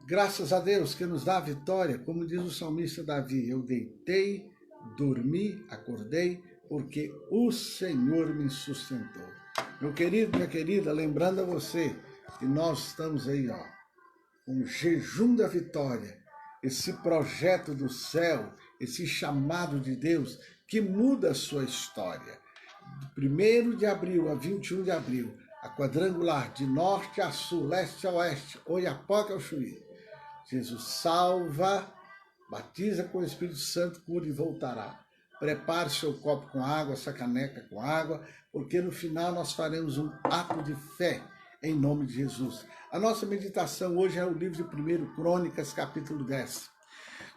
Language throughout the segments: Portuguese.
Graças a Deus que nos dá a vitória, como diz o salmista Davi, eu deitei, dormi, acordei, porque o Senhor me sustentou. Meu querido, minha querida, lembrando a você que nós estamos aí, com o jejum da vitória, esse projeto do céu, esse chamado de Deus que muda a sua história. Do 1º de abril a 21 de abril, a quadrangular de norte a sul, leste a oeste, Oiapoque ao Chuí. Jesus salva, batiza com o Espírito Santo, cura e voltará. Prepare seu copo com água, essa caneca com água, porque no final nós faremos um ato de fé em nome de Jesus. A nossa meditação hoje é o livro de 1 Crônicas, capítulo 10.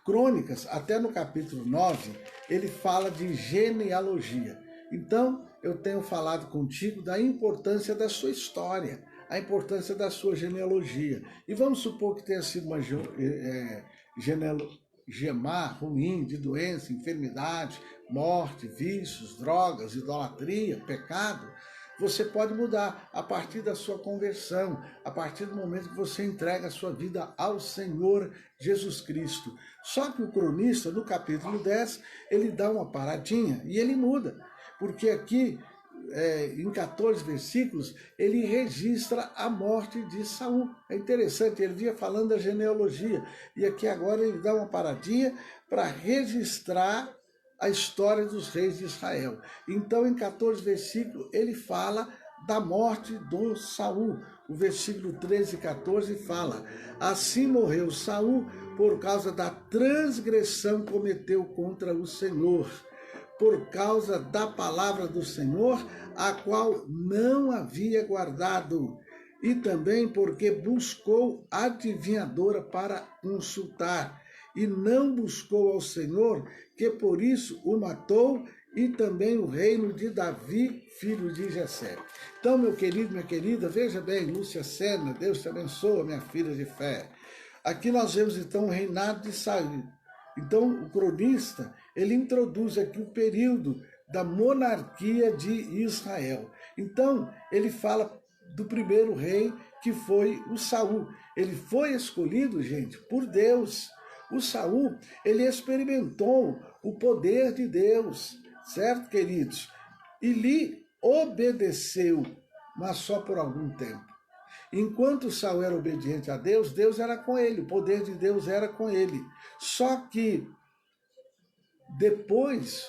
Crônicas, até no capítulo 9, ele fala de genealogia. Então, eu tenho falado contigo da importância da sua história, a importância da sua genealogia. E vamos supor que tenha sido uma genealogia ruim, de doença, enfermidade, morte, vícios, drogas, idolatria, pecado. Você pode mudar a partir da sua conversão, a partir do momento que você entrega a sua vida ao Senhor Jesus Cristo. Só que o cronista, no capítulo 10, ele dá uma paradinha e ele muda. Porque aqui, em 14 versículos, ele registra a morte de Saul. É interessante, ele vinha falando da genealogia. E aqui agora ele dá uma paradinha para registrar a história dos reis de Israel. Então, em 14 versículos, ele fala da morte do Saul. O versículo 13 e 14 fala: assim morreu Saul por causa da transgressão que cometeu contra o Senhor, por causa da palavra do Senhor, a qual não havia guardado, e também porque buscou adivinhadora para consultar, e não buscou ao Senhor, que por isso o matou, e também o reino de Davi, filho de Jessé. Então, meu querido, minha querida, veja bem, Lúcia Sena, Deus te abençoe, minha filha de fé. Aqui nós vemos então o reinado de Saul. Então, o cronista, ele introduz aqui o período da monarquia de Israel. Então, ele fala do primeiro rei, que foi o Saul. Ele foi escolhido, gente, por Deus. O Saul, ele experimentou o poder de Deus, certo, queridos? E lhe obedeceu, mas só por algum tempo. Enquanto Saul era obediente a Deus, Deus era com ele, o poder de Deus era com ele. Só que depois,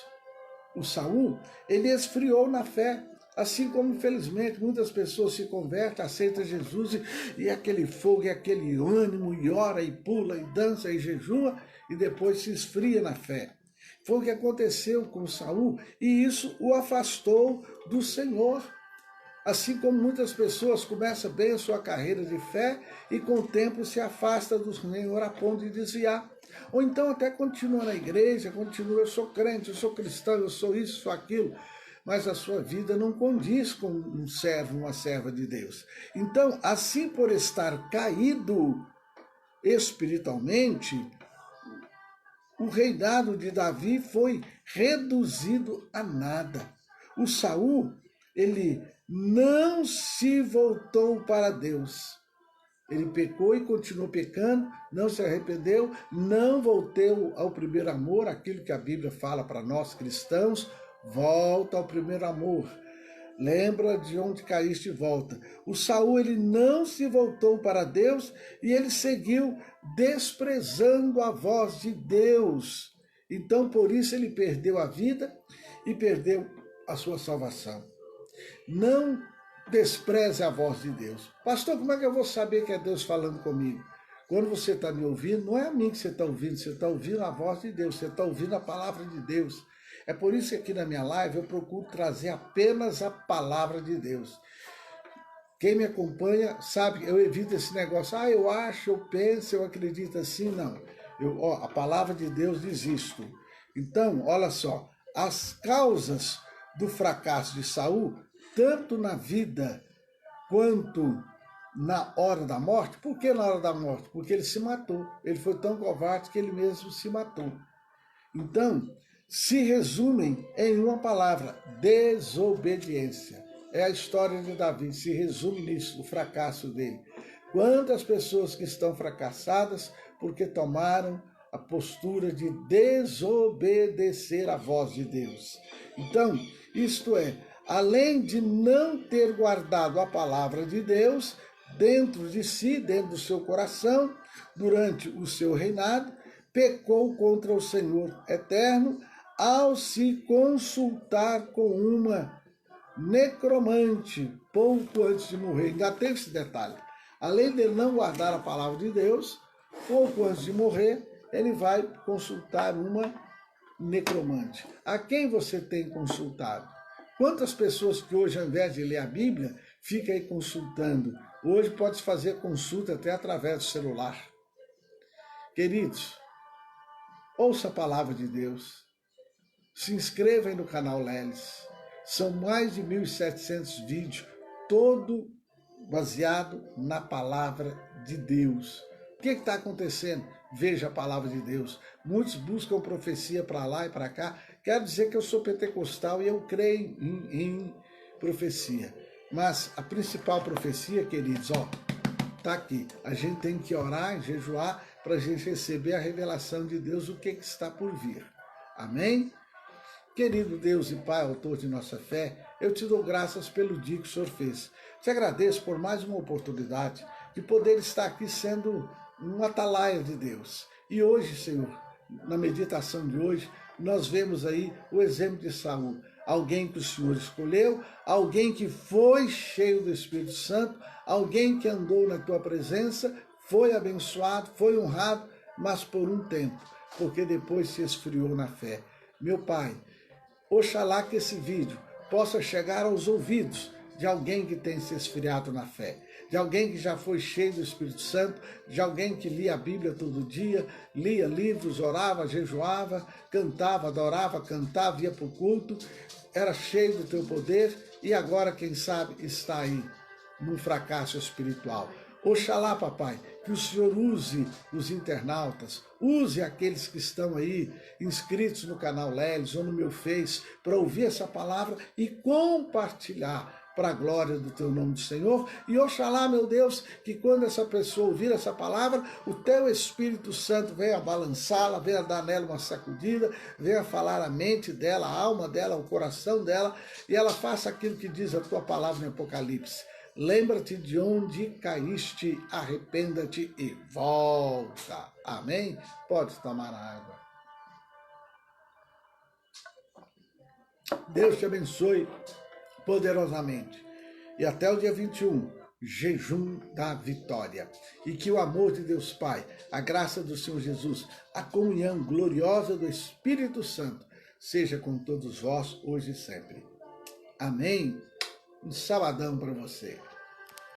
o Saul, ele esfriou na fé. Assim como, infelizmente, muitas pessoas se convertem, aceitam Jesus e aquele fogo, e aquele ânimo, e ora, e pula, e dança, e jejua, e depois se esfria na fé. Foi o que aconteceu com Saul, e isso o afastou do Senhor. Assim como muitas pessoas começam bem a sua carreira de fé e com o tempo se afasta do Senhor a ponto de desviar. Ou então até continua na igreja, continua, eu sou crente, eu sou cristão, eu sou isso, sou aquilo, mas a sua vida não condiz com um servo, uma serva de Deus. Então, assim por estar caído espiritualmente, o reinado de Davi foi reduzido a nada. O Saul, ele não se voltou para Deus. Ele pecou e continuou pecando, não se arrependeu, não voltou ao primeiro amor, aquilo que a Bíblia fala para nós cristãos, volta ao primeiro amor. Lembra de onde caíste e volta. O Saul, ele não se voltou para Deus e ele seguiu desprezando a voz de Deus. Então, por isso, ele perdeu a vida e perdeu a sua salvação. Não despreze a voz de Deus. Pastor, como é que eu vou saber que é Deus falando comigo? Quando você está me ouvindo, não é a mim que você está ouvindo a voz de Deus, você está ouvindo a palavra de Deus. É por isso que aqui na minha live eu procuro trazer apenas a palavra de Deus. Quem me acompanha sabe que eu evito esse negócio, eu acho, eu penso, eu acredito assim, não. A palavra de Deus diz isto. Então, olha só, as causas do fracasso de Saul, tanto na vida quanto na hora da morte. Por que na hora da morte? Porque ele se matou. Ele foi tão covarde que ele mesmo se matou. Então, se resumem em uma palavra: desobediência. É a história de Davi, se resume nisso, o fracasso dele. Quantas pessoas que estão fracassadas porque tomaram a postura de desobedecer à voz de Deus. Então, isto é, além de não ter guardado a palavra de Deus dentro de si, dentro do seu coração, durante o seu reinado, pecou contra o Senhor eterno ao se consultar com uma necromante pouco antes de morrer. Ainda teve esse detalhe. Além de não guardar a palavra de Deus, pouco antes de morrer, ele vai consultar uma necromante. A quem você tem consultado? Quantas pessoas que hoje, ao invés de ler a Bíblia, fica aí consultando? Hoje pode fazer consulta até através do celular. Queridos, ouça a palavra de Deus. Se inscreva aí no canal Leles. São mais de 1.700 vídeos, todo baseado na palavra de Deus. O que está acontecendo? Veja a palavra de Deus. Muitos buscam profecia para lá e para cá. Quero dizer que eu sou pentecostal e eu creio em profecia. Mas a principal profecia, queridos, está aqui. A gente tem que orar e jejuar para a gente receber a revelação de Deus, o que está por vir. Amém? Querido Deus e Pai, autor de nossa fé, eu te dou graças pelo dia que o Senhor fez. Te agradeço por mais uma oportunidade de poder estar aqui sendo um atalaia de Deus. E hoje, Senhor, na meditação de hoje, nós vemos aí o exemplo de Saul. Alguém que o Senhor escolheu, alguém que foi cheio do Espírito Santo, alguém que andou na tua presença, foi abençoado, foi honrado, mas por um tempo, porque depois se esfriou na fé. Meu Pai, oxalá que esse vídeo possa chegar aos ouvidos de alguém que tem se esfriado na fé, de alguém que já foi cheio do Espírito Santo, de alguém que lia a Bíblia todo dia, lia livros, orava, jejuava, cantava, adorava, cantava, ia para o culto, era cheio do teu poder e agora, quem sabe, está aí num fracasso espiritual. Oxalá, papai, que o Senhor use os internautas, use aqueles que estão aí inscritos no canal Leles ou no meu Face para ouvir essa palavra e compartilhar para a glória do teu nome do Senhor. E oxalá, meu Deus, que quando essa pessoa ouvir essa palavra, o teu Espírito Santo venha balançá-la, venha dar nela uma sacudida, venha falar a mente dela, a alma dela, o coração dela, e ela faça aquilo que diz a tua palavra em Apocalipse. Lembra-te de onde caíste, arrependa-te e volta. Amém? Pode tomar água. Deus te abençoe poderosamente. E até o dia 21, jejum da vitória. E que o amor de Deus Pai, a graça do Senhor Jesus, a comunhão gloriosa do Espírito Santo, seja com todos vós, hoje e sempre. Amém? Um sabadão para você.